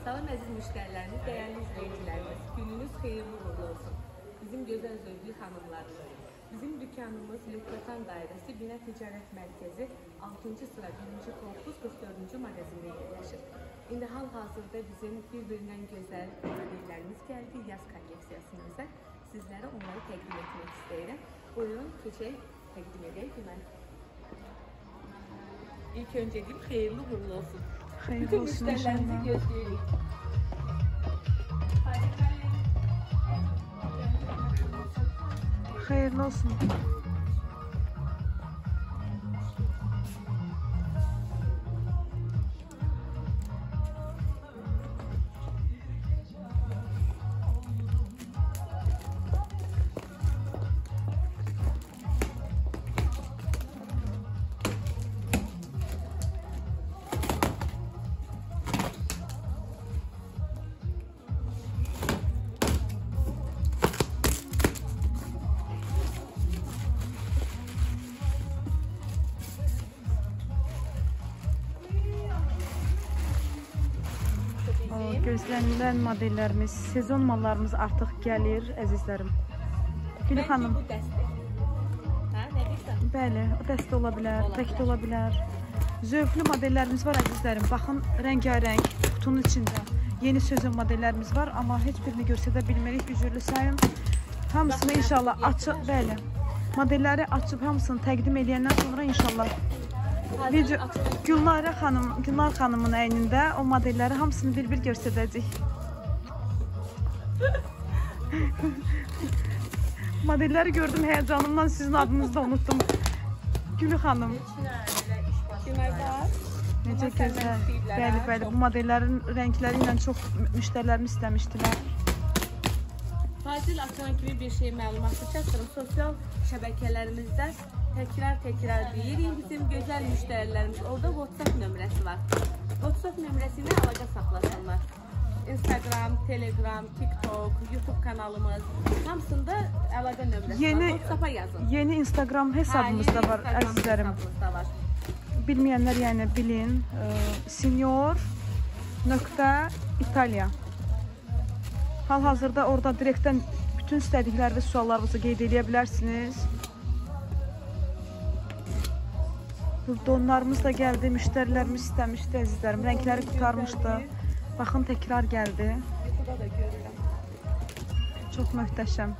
Salam əziz müştərilərimiz, dəyərli izləyicilərimiz, gününüz xeyirli uğurlu olsun. Bizim gözəl zövqlü xanımlarımız. Bizim dükkanımız Lütfatan Dairəsi Bina Ticarət Mərkəzi 6-cı sıra 1-ci korpus 44-cü mağazində yerləşir. İndi hal-hazırda bizim bir-birindən gözəl modellərimiz gəldi. Yaz kolleksiyasımıza sizlərə onları təqdim etmək istəyirəm. Buyurun, keçək, təqdim edək demək. İlk öncə deyim, xeyirli uğurlu olsun. Bütün müştərilərimizi gözləyirik. Xeyirli olsun. Gözlənilən modellərimiz, sezon mallarımız artıq gəlir, əzizlərim. Gülü xanım. Bu dəstək. Hə, nə deyirsən? Bəli, o dəstə ola bilər, tək də ola bilər. Zövqlü modellərimiz var, əzizlərim. Baxın, rəngarəng, qutunun içində yeni sezon modellərimiz var, amma heç birini göstərə bilmirik, üzrlü sayın. Hamısını inşallah açıb, bəli. Modelləri açıb, hamısını təqdim edəndən sonra inşallah Gülnar xanımın əynində o modelləri hamısını bir-bir göstərəcək. Modelləri gördüm, həyəcanımdan sizin adınızı da unuttum. Gülü xanım. Necə gözəl. Bəli, bəli. Bu modellərin rəngləri ilə çox müştərilərimi istəmişdilər. Fazil açan kimi bir şey məlumatı çatdırım. Sosial şəbəkələrimizdə təkrar deyirik bizim gözəl müştərilərimiz. Orada WhatsApp nömrəsi var. WhatsApp nömrəsi ilə əlaqə saxlasınlar. Instagram, Telegram, TikTok, YouTube kanalımız hamısında əlaqə nömrəsi var. WhatsApp-a yazın. Yeni Instagram hesabımız da var, əzizlərim. Bilməyənlər yəni bilin. Senior .italia. Hal-hazırda orada direktdən bütün istədikləriniz, suallarınızı qeyd edə bilərsiniz. Donlarımız da gəldi, müştərilərimiz istəmişdi, əzizlərim. Rəngləri qutarmışdı. Baxın, təkrar gəldi. Çox möhtəşəm.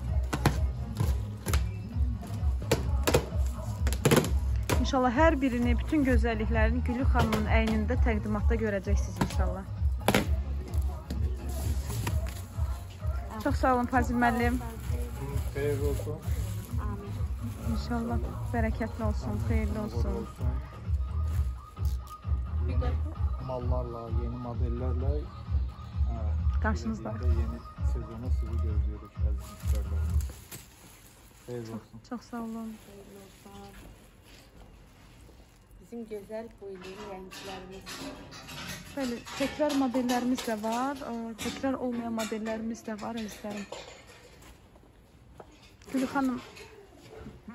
İnşallah hər birini, bütün gözəlliklərini Gülü xanımın əynində təqdimatda görəcəksiniz inşallah. Çox sağ olun Fazil müəllim. Xeyirli olsun. İnşallah bərəkətli olsun, xeyirli olsun. Mallarla, yeni modellərlə qarşınızda. Yeni sezona sizi gözləyirik, əziz müştərilərimiz. Xeyirli olsun. Çox sağ olun. Bizim gözəl boylu rənglərimiz. Bəli, təkrar modellərimiz də var, təkrar olmayan modellərimiz də var, əzizlərim. Gülü xanım,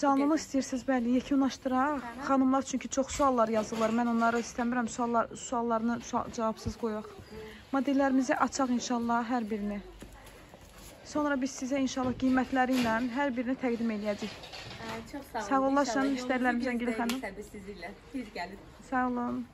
canlılıq istəyirsiniz, bəli, yekunlaşdıraq. Xanımlar çünki çox suallar yazırlar. Mən onları istəmirəm, suallarını cavabsız qoyaq. Modellərimizi açaq inşallah hər birini. Sonra biz sizə inşallah qiymətləri ilə hər birini təqdim edəcəyik. Çox sağ olun. Sağ olasın, müştərilərimizdən Gülü xanım. Sizinlə. Biz gəlin. Sağ olun.